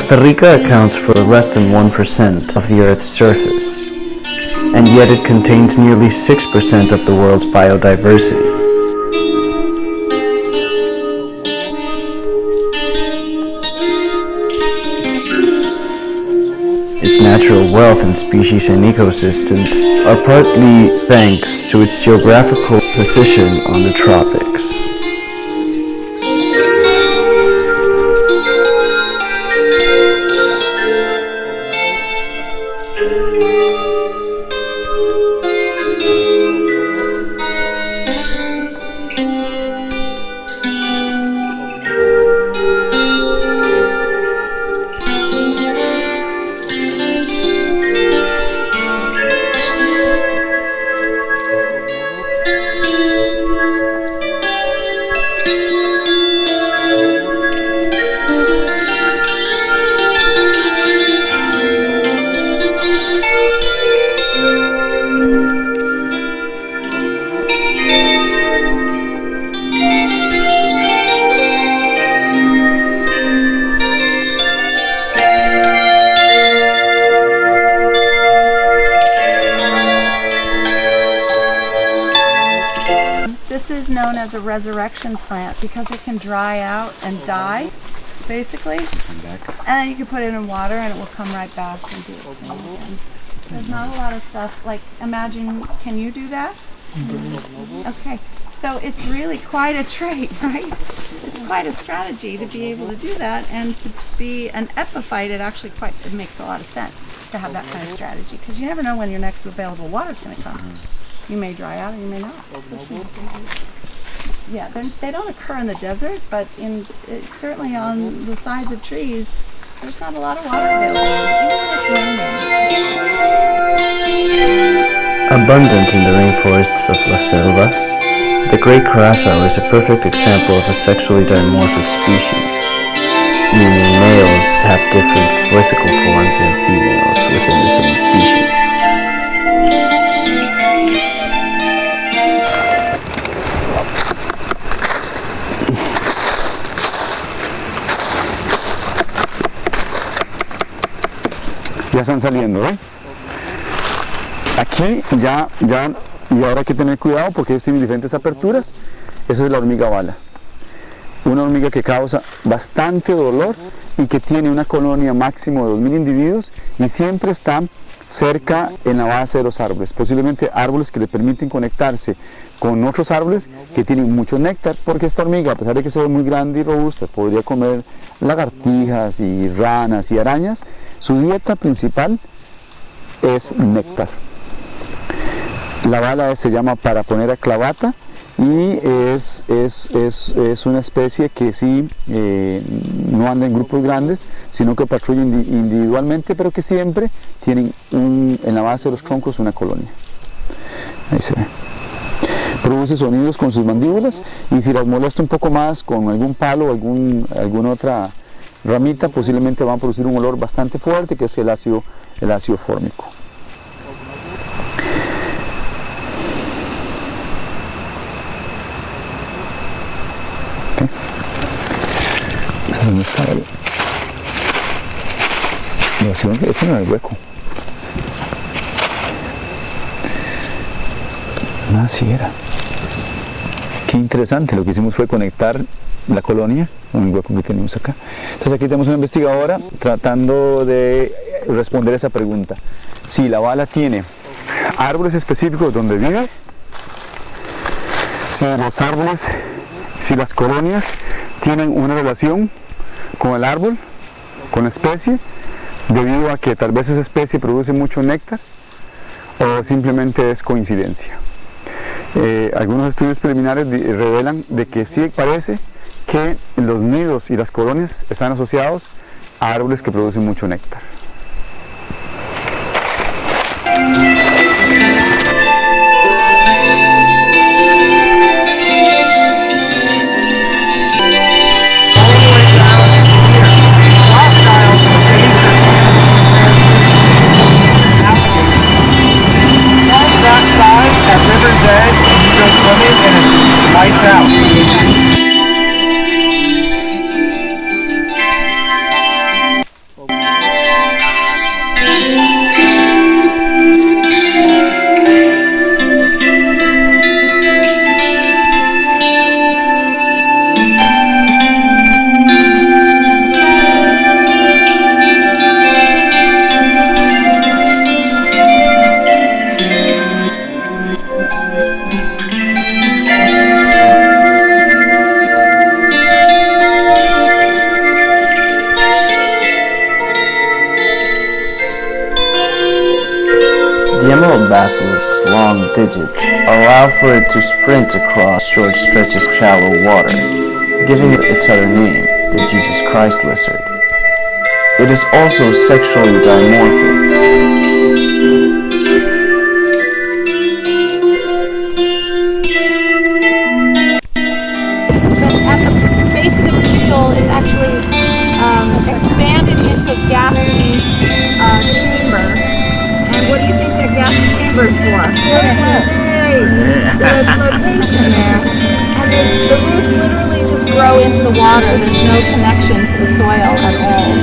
Costa Rica accounts for less than 1% of the Earth's surface, and yet it contains nearly 6% of the world's biodiversity. Its natural wealth in species and ecosystems are partly thanks to its geographical position on the tropics. This is known as a resurrection plant because it can dry out and die, basically. And then you can put it in water and it will come right back and do its thing again. There's not a lot of stuff, like imagine, can you do that? Okay, so it's really quite a trait, right? It's quite a strategy to be able to do that, and to be an epiphyte, it makes a lot of sense to have that kind of strategy, because you never know when your next available water is going to come. You may dry out or you may not. Yeah, they don't occur in the desert, but certainly on the sides of trees, there's not a lot of water available, even when it's raining. Abundant in the rainforests of La Selva, the great curassow is a perfect example of a sexually dimorphic species, meaning males have different physical forms than females within the same species. Ya están saliendo, ¿eh? Aquí y ahora hay que tener cuidado porque ellos tienen diferentes aperturas. Esa es la hormiga bala. Una hormiga que causa bastante dolor y que tiene una colonia máximo de 2000 individuos y siempre está cerca en la base de los árboles, posiblemente árboles que le permiten conectarse con otros árboles que tienen mucho néctar, porque esta hormiga, a pesar de que se ve muy grande y robusta, podría comer lagartijas y ranas y arañas. Su dieta principal es néctar. La bala se llama Paraponera clavata y es una especie que sí no anda en grupos grandes, sino que patrulla individualmente, pero que siempre tienen en la base de los troncos una colonia. Ahí se ve. Produce sonidos con sus mandíbulas y si las molesta un poco más con algún palo o alguna otra ramita, posiblemente van a producir un olor bastante fuerte, que es el ácido fórmico. Okay. ¿Dónde está el? No, ese no es el hueco. Nada, sí era. Qué interesante, lo que hicimos fue conectar la colonia con el hueco que tenemos acá. Entonces aquí tenemos una investigadora tratando de responder esa pregunta. Si la bala tiene árboles específicos donde vive, si las colonias tienen una relación con el árbol, con la especie, debido a que tal vez esa especie produce mucho néctar, o simplemente es coincidencia. Algunos estudios preliminares revelan de que sí parece que los nidos y las colonias están asociados a árboles que producen mucho néctar. The emerald basilisk's long digits allow for it to sprint across short stretches of shallow water, giving it its other name, the Jesus Christ lizard. It is also sexually dimorphic. At the base of the keel, it's actually expanded into a gassy chamber. And what do you think that gassy chamber is for? There's flotation there. And the roots literally just grow into the water. There's no connection to the soil at all.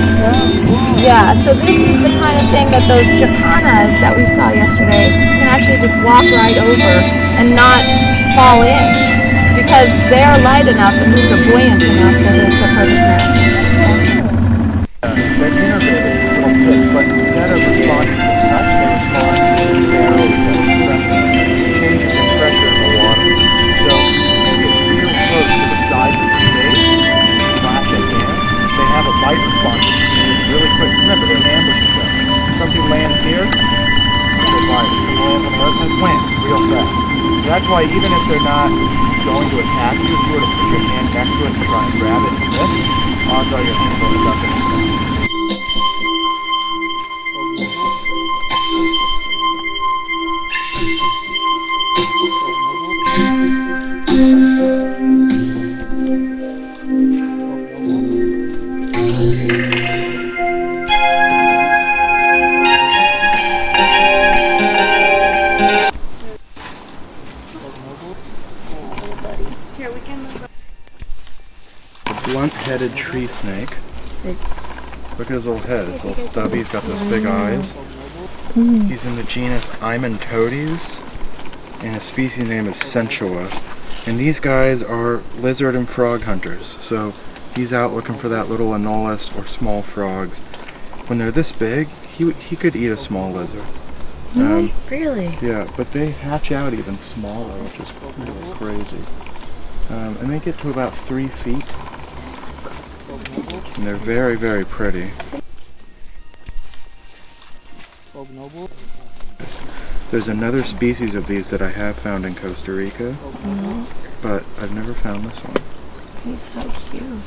Yeah, so this is the kind of thing that those jacanas that we saw yesterday can actually just walk right over and not fall in, because they're light enough and these are buoyant enough that it's a perfect match. They're innervated, these little fish, but instead of responding to touch, they respond to arrows that pressure, changes in pressure in the water. So if you get real close to the side of the face, flash at hand, they have a bite response which is really quick. Remember, they're an ambush threat. Something lands here, they bite. Something lands on the other side, wham, real fast. So that's why even if they're not going to attack you, if you were to put your hand next to it and try and grab it and miss, odds are your hand will end up in it. Blunt-headed tree snake. Look at his little head. It's all stubby. He's got those big eyes. He's in the genus Imantodes, and his species name is Sensuo. And these guys are lizard and frog hunters. So he's out looking for that little anolis or small frogs. When they're this big, he could eat a small lizard. Really? Yeah, but they hatch out even smaller, which is really crazy. And they get to about 3 feet. And they're very, very pretty. There's another species of these that I have found in Costa Rica, but I've never found this one. He's so cute.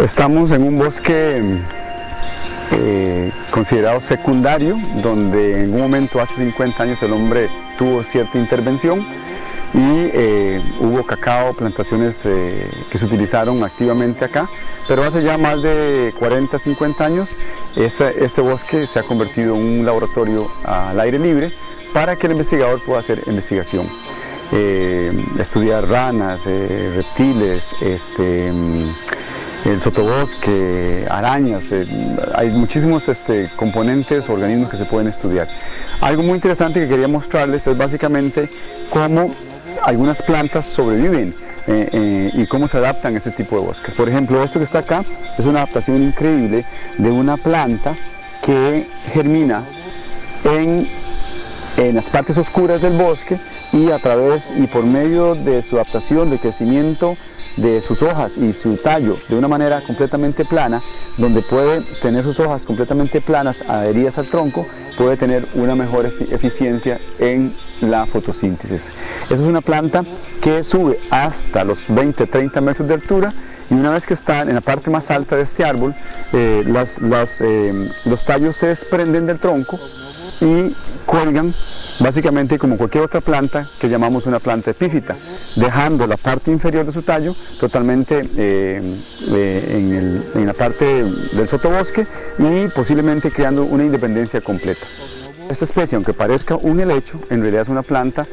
Estamos en un bosque considerado secundario, donde en un momento hace 50 años el hombre tuvo cierta intervención y hubo cacao, plantaciones que se utilizaron activamente acá, pero hace ya más de 40, 50 años este bosque se ha convertido en un laboratorio al aire libre para que el investigador pueda hacer investigación, estudiar ranas, reptiles, el sotobosque, arañas, hay muchísimos componentes, organismos que se pueden estudiar. Algo muy interesante que quería mostrarles es básicamente cómo algunas plantas sobreviven y cómo se adaptan a este tipo de bosques. Por ejemplo, esto que está acá es una adaptación increíble de una planta que germina en las partes oscuras del bosque y a través y por medio de su adaptación, de crecimiento de sus hojas y su tallo de una manera completamente plana, donde puede tener sus hojas completamente planas adheridas al tronco, puede tener una mejor eficiencia en la fotosíntesis. Esa es una planta que sube hasta los 20-30 metros de altura y una vez que está en la parte más alta de este árbol, los tallos se desprenden del tronco y cuelgan básicamente como cualquier otra planta que llamamos una planta epífita, dejando la parte inferior de su tallo totalmente en la parte del sotobosque y posiblemente creando una independencia completa. Esta especie, aunque parezca un helecho, en realidad es una planta,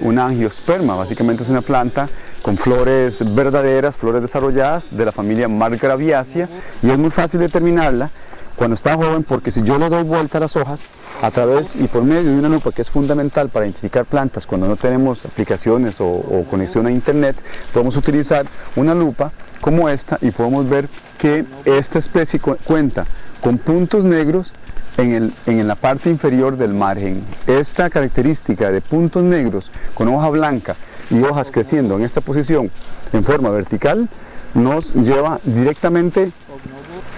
una angiosperma, básicamente es una planta con flores verdaderas, flores desarrolladas de la familia Margraviaceae, y es muy fácil determinarla cuando está joven, porque si yo le doy vuelta a las hojas a través y por medio de una lupa, que es fundamental para identificar plantas cuando no tenemos aplicaciones o conexión a internet, podemos utilizar una lupa como esta y podemos ver que esta especie cuenta con puntos negros en la parte inferior del margen. Esta característica de puntos negros con hoja blanca y hojas creciendo en esta posición en forma vertical nos lleva directamente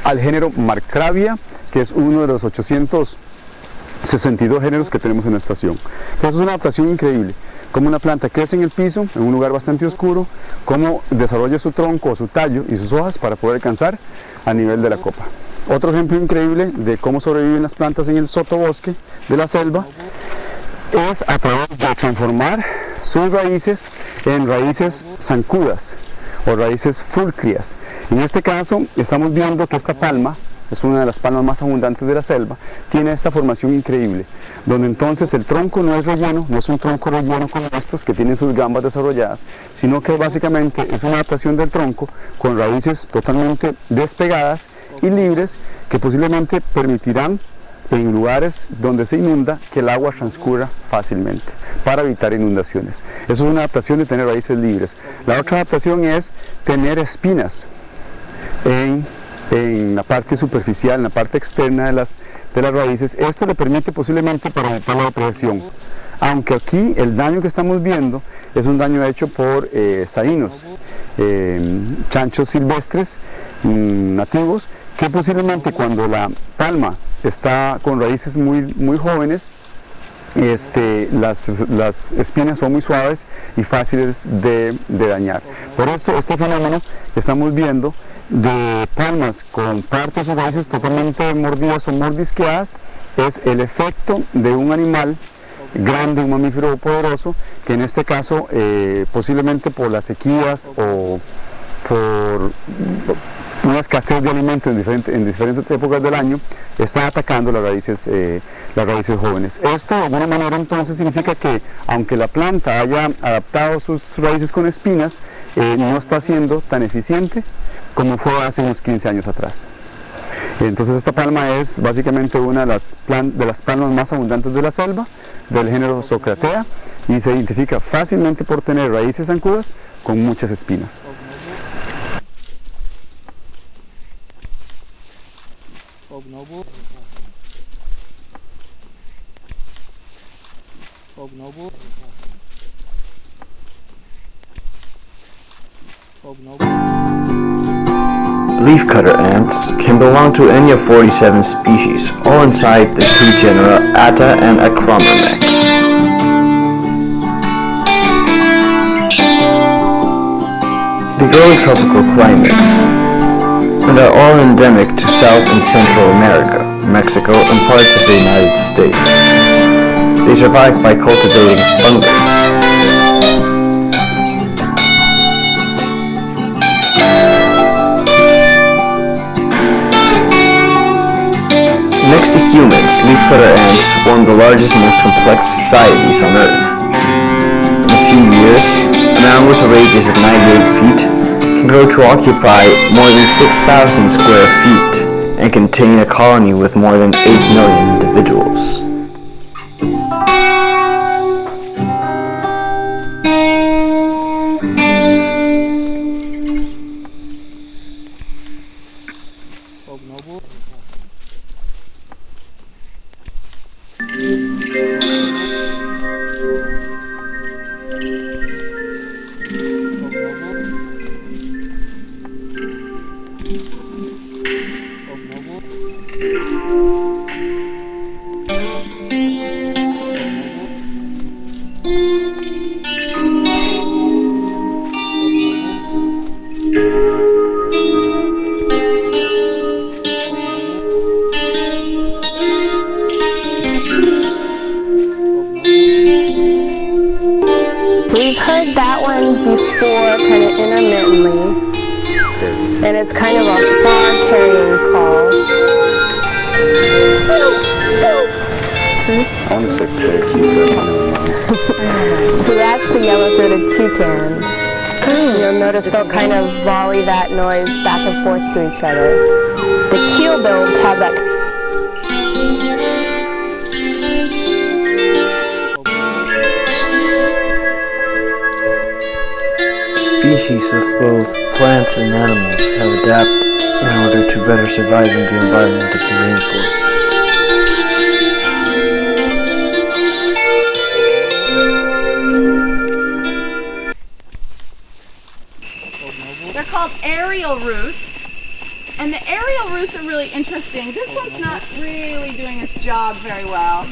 al género Marcravia, que es uno de los 862 géneros que tenemos en la estación. Entonces es una adaptación increíble, como una planta crece en el piso, en un lugar bastante oscuro, cómo desarrolla su tronco, su tallo y sus hojas para poder alcanzar a nivel de la copa. Otro ejemplo increíble de cómo sobreviven las plantas en el sotobosque de la selva es a través de transformar sus raíces en raíces zancudas o raíces fulcrias. En este caso estamos viendo que esta palma, es una de las palmas más abundantes de la selva, tiene esta formación increíble, donde entonces el tronco no es relleno, no es un tronco relleno como estos que tienen sus gambas desarrolladas, sino que básicamente es una adaptación del tronco con raíces totalmente despegadas y libres que posiblemente permitirán en lugares donde se inunda que el agua transcurra fácilmente para evitar inundaciones. Eso es una adaptación de tener raíces libres. La otra adaptación es tener espinas en la parte superficial, en la parte externa de las raíces. Esto le permite posiblemente para evitar la depredación. Aunque aquí el daño que estamos viendo es un daño hecho por saínos, chanchos silvestres nativos, que posiblemente cuando la palma está con raíces muy jóvenes, las espinas son muy suaves y fáciles de dañar. Por esto este fenómeno que estamos viendo de palmas con partes o raíces totalmente mordidas o mordisqueadas es el efecto de un animal grande, un mamífero poderoso, que en este caso posiblemente por las sequías o por una escasez de alimentos en diferentes épocas del año, está atacando las raíces jóvenes. Esto de alguna manera entonces significa que aunque la planta haya adaptado sus raíces con espinas, no está siendo tan eficiente como fue hace unos 15 años atrás. Entonces esta palma es básicamente una de las palmas más abundantes de la selva, del género Socratea, y se identifica fácilmente por tener raíces zancudas con muchas espinas. Leafcutter ants can belong to any of 47 species, all inside the two genera Atta and Acromyrmex. They grow in tropical climates and are all endemic to South and Central America, Mexico, and parts of the United States. They survive by cultivating fungus. Next to humans, leafcutter ants form the largest, most complex societies on Earth. In a few years, an ant with a radius of 98 feet can grow to occupy more than 6,000 square feet and contain a colony with more than 8 million individuals. We've heard that one before, kind of intermittently, and it's kind of a far-carrying call. I want to say So that's the yellow-throated toucan. You'll notice they'll kind of volley that noise back and forth to each other. The keelbills have that. Species of both plants and animals have adapted in order to better survive in the environment of the rainforest. They're called aerial roots. And the aerial roots are really interesting. This one's not really doing its job very well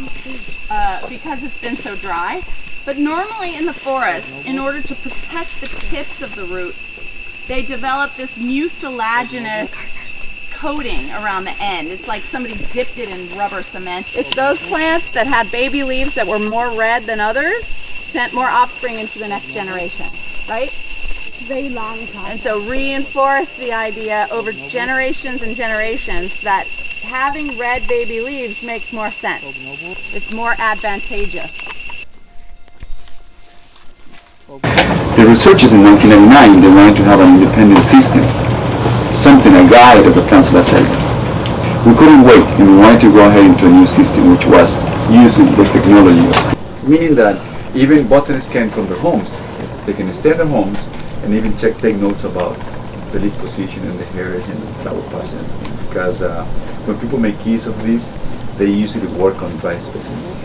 because it's been so dry. But normally in the forest, in order to protect the tips of the roots, they develop this mucilaginous coating around the end. It's like somebody dipped it in rubber cement. It's those plants that had baby leaves that were more red than others, sent more offspring into the next generation, right? Very long time. And so reinforce the idea over generations and generations that having red baby leaves makes more sense. It's more advantageous. The researchers in 1999, they wanted to have an independent system, something, a guide of the plants of la selva. We couldn't wait, and we wanted to go ahead into a new system, which was using the technology. Meaning that even botanists can, from their homes, they can stay at their homes and even take notes about the leaf position and the hairs and the flower pattern. Because when people make use of this, they usually work on dry specimens.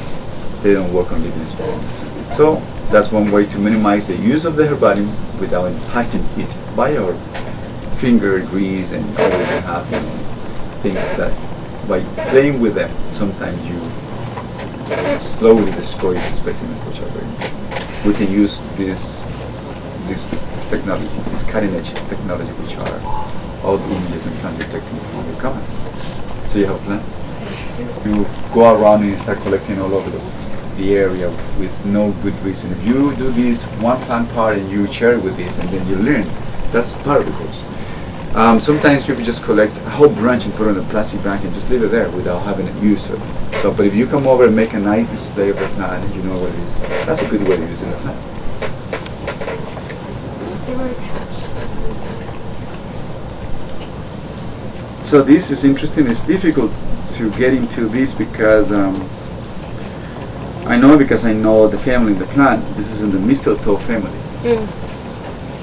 They don't work on living specimens. So that's one way to minimize the use of the herbarium without impacting it by our finger grease and always have things that by playing with them sometimes you slowly destroy the specimen, which are very important. We can use this technology, this cutting edge technology, which are all the images and plant detecting from the comments. So you have a plant, you go around and start collecting all over the area with no good reason. If you do this one plant part and you share it with this and then you learn, that's part of the course. Sometimes people just collect a whole branch and put it in a plastic bag and just leave it there without having it used. So, but if you come over and make a nice display of the plant and you know what it is, that's a good way to use the plant. So this is interesting. It's difficult to get into this because I know the family, the plant. This is in the mistletoe family.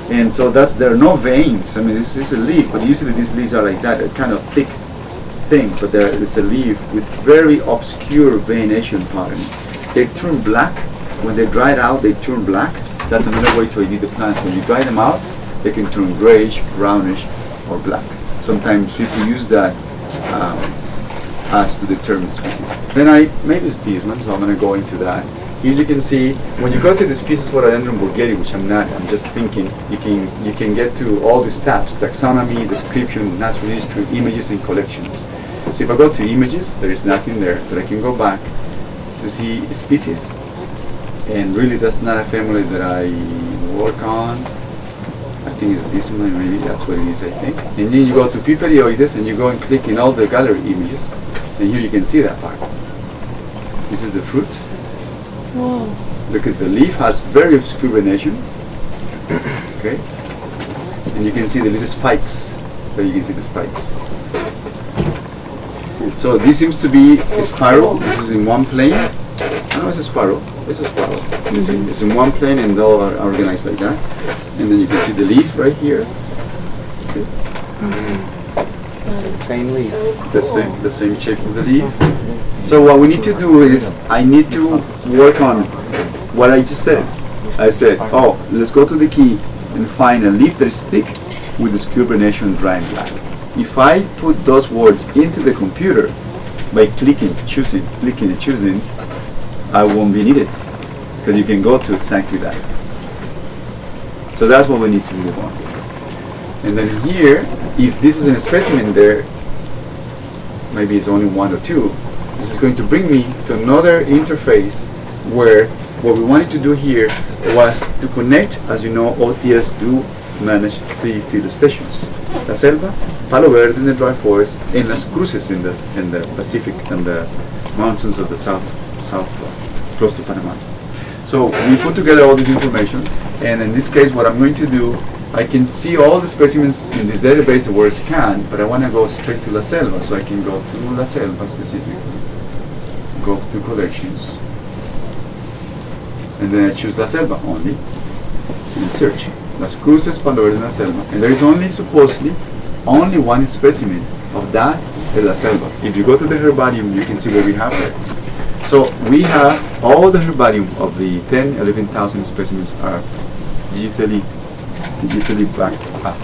And so there are no veins. I mean, this is a leaf, but usually these leaves are like that, a kind of thick thing, but there is a leaf with very obscure veination pattern. They turn black. When they dry out, they turn black. That's another way to ID the plants. When you dry them out, they can turn grayish, brownish, or black. Sometimes people use that as to determine species. Then maybe it's these ones, so I'm going to go into that. Here you can see, when you go to the species for Rhododendron bulgari, which I'm just thinking, you can get to all these tabs: taxonomy, description, natural history, images, and collections. So if I go to images, there is nothing there, but I can go back to see species. And really that's not a family that I work on. I think it's this one, maybe that's what it is, I think. And then you go to Piperioides and you go and click in all the gallery images, and here you can see that part. This is the fruit. Whoa. Look at the leaf, has very obscure venation. Okay? And you can see the little spikes. There you can see the spikes. So this seems to be a spiral. This is in one plane. No, it's a spiral. It's a spiral. It's in one plane and all are organized like that. And then you can see the leaf right here. See? It's the same leaf. So cool. The same shape of the leaf. So what we need to do is, I need to work on what I just said. I said, oh, let's go to the key and find a leaf that is thick with obscure venation, dry and black. If I put those words into the computer by clicking and choosing, I won't be needed, because you can go to exactly that. So that's what we need to move on. And then here, if this is a specimen there, maybe it's only one or two, this is going to bring me to another interface where what we wanted to do here was to connect, as you know, OTS do manage 3 field stations: La Selva, Palo Verde in the dry forest, and Las Cruces in the Pacific and the mountains of the south, close to Panama. So we put together all this information, and in this case what I'm going to do, I can see all the specimens in this database that were scanned, but I want to go straight to La Selva, so I can go to La Selva specifically, go to collections, and then I choose La Selva only, and search. Las Cruces, Palo Verde, La Selva. And there is supposedly only one specimen of that in La Selva. If you go to the herbarium, you can see what we have there. So we have all the herbarium of the 10, 11,000 specimens are digitally backed up.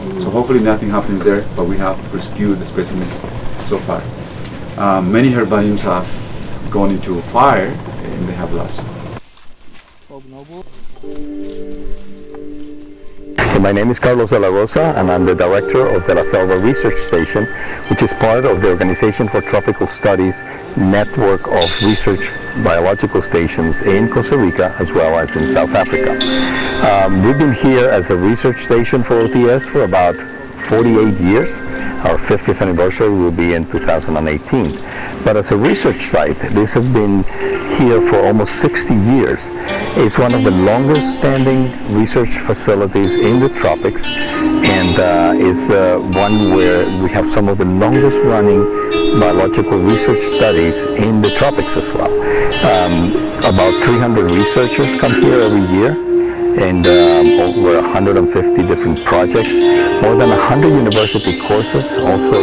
So hopefully nothing happens there, but we have rescued the specimens so far. Many herbariums have gone into fire and they have lost. So my name is Carlos de la Rosa, and I'm the director of the La Selva Research Station, which is part of the Organization for Tropical Studies network of research biological stations in Costa Rica as well as in South Africa. We've been here as a research station for OTS for about 48 years. Our 50th anniversary will be in 2018. But as a research site, this has been here for almost 60 years. It's one of the longest standing research facilities in the tropics, and is one where we have some of the longest running biological research studies in the tropics as well. About 300 researchers come here every year, and over 150 different projects. More than 100 university courses also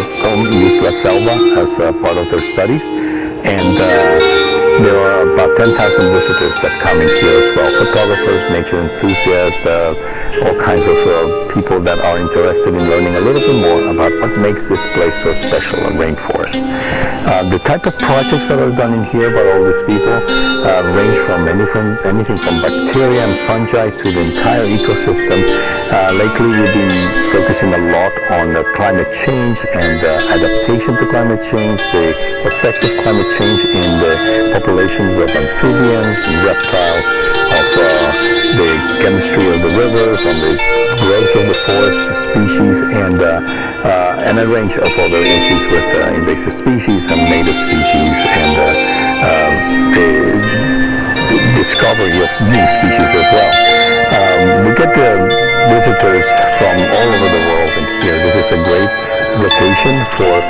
use La Selva as part of their studies, and there are about 10,000 visitors that come in here as well. Photographers, nature enthusiasts, all kinds of people that are interested in learning a little bit more about what makes this place so special, a rainforest. The type of projects that are done in here by all these people range from anything from bacteria and fungi to the entire ecosystem. Lately we've been focusing a lot on climate change and adaptation to climate change, the effects of climate change in the populations of amphibians and reptiles, of the chemistry of the rivers, on the growth of the forest species, and a range of other issues with invasive species and native species, and the discovery of new species as well. We get visitors from all over the world in here. This is a great location for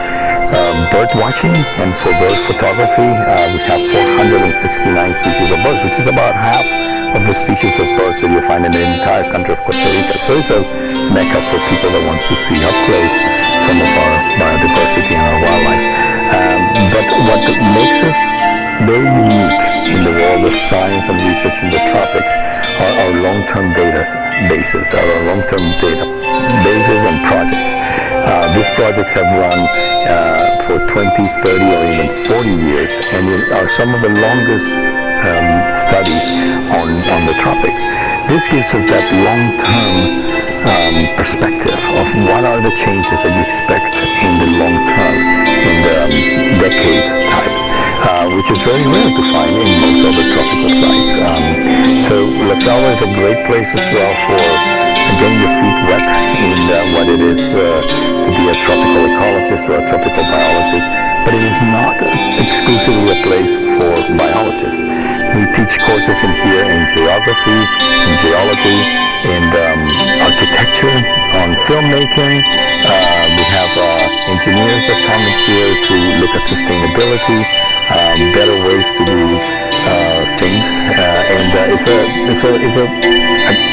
bird watching and for bird photography. We have 469 species of birds, which is about half of the species of birds that you'll find in the entire country of Costa Rica. So it's a mecca for people that want to see up close some of our biodiversity and our wildlife. But what makes us very unique in the world of science and research in the tropics are our long-term data bases, our long-term data bases and projects. These projects have run for 20, 30, or even 40 years, and are some of the longest studies on the tropics. This gives us that long-term perspective of what are the changes that you expect in the long term, in the decades types, which is very rare to find in most other tropical sites. So La Selva is a great place as well for getting your feet wet in what it is to be a tropical ecologist or a tropical biologist, but it is not exclusively a place for biologists. We teach courses in here in geography, in geology, in architecture, on filmmaking. We have engineers that come in here to look at sustainability, better ways to do things, and it's a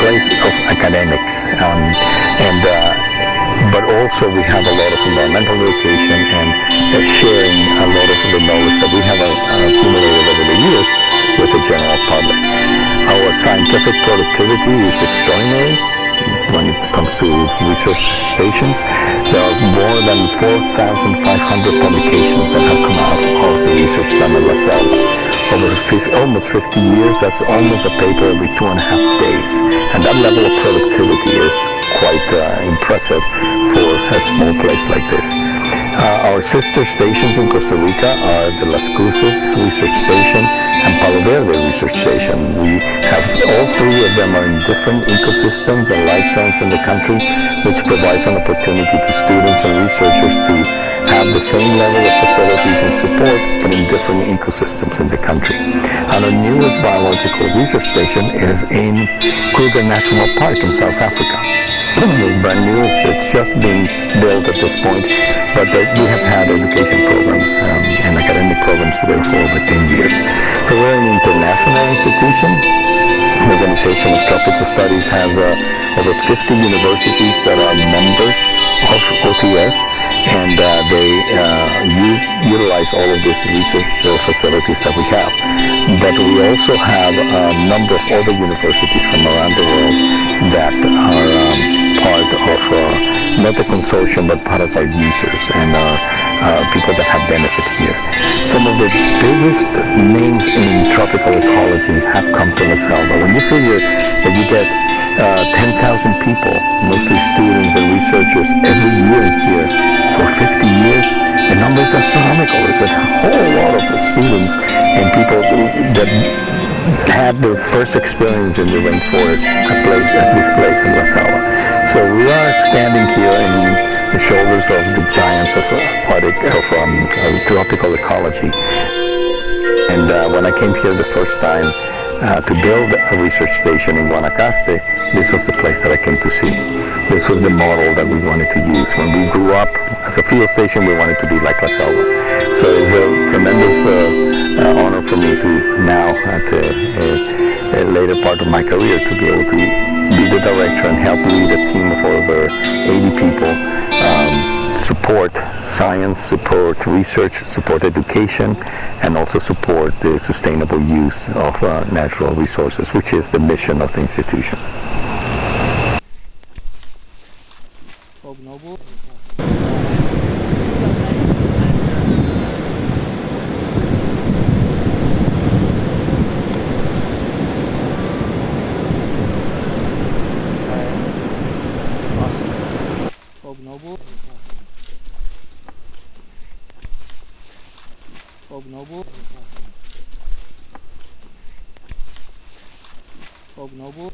place of academics, but also we have a lot of environmental education and sharing a lot of the knowledge that we have accumulated over the years with the general public. Our scientific productivity is extraordinary when it comes to research stations. There are more than 4,500 publications that have come out of the research done at La Selva. Over almost 50 years, that's almost a paper every 2.5 days. And that level of productivity is quite impressive for a small place like this. Our sister stations in Costa Rica are the Las Cruces Research Station and Palo Verde Research Station. We have all three of them are in different ecosystems and life zones in the country, which provides an opportunity to students and researchers to have the same level of facilities and support, but in different ecosystems in the country. And our newest biological research station is in Kruger National Park in South Africa. It's brand new, it's just being built at this point, but we have had education programs and academic programs there for over 10 years. So we're an international institution. The Organization of Tropical Studies has over 50 universities that are members of OTS, and they utilize all of these research facilities that we have. But we also have a number of other universities from around the world that are part of not the consortium, but part of our users and our people that have benefit here. Some of the biggest names in tropical ecology have come to La Selva. When you figure that you get 10,000 people, mostly students and researchers, every year here for 50 years, the number is astronomical. It's a whole lot of students and people that had their first experience in the rainforest at this place in La Selva. So we are standing here in the shoulders of the giants of tropical ecology. And when I came here the first time to build a research station in Guanacaste, this was the place that I came to see. This was the model that we wanted to use. When we grew up as a field station, we wanted to be like La Selva. So it's a tremendous honor for me to now, at a later part of my career, to be able to be the director and help lead a team of over 80 people, support science, support research, support education, and also support the sustainable use of natural resources, which is the mission of the institution. Noble.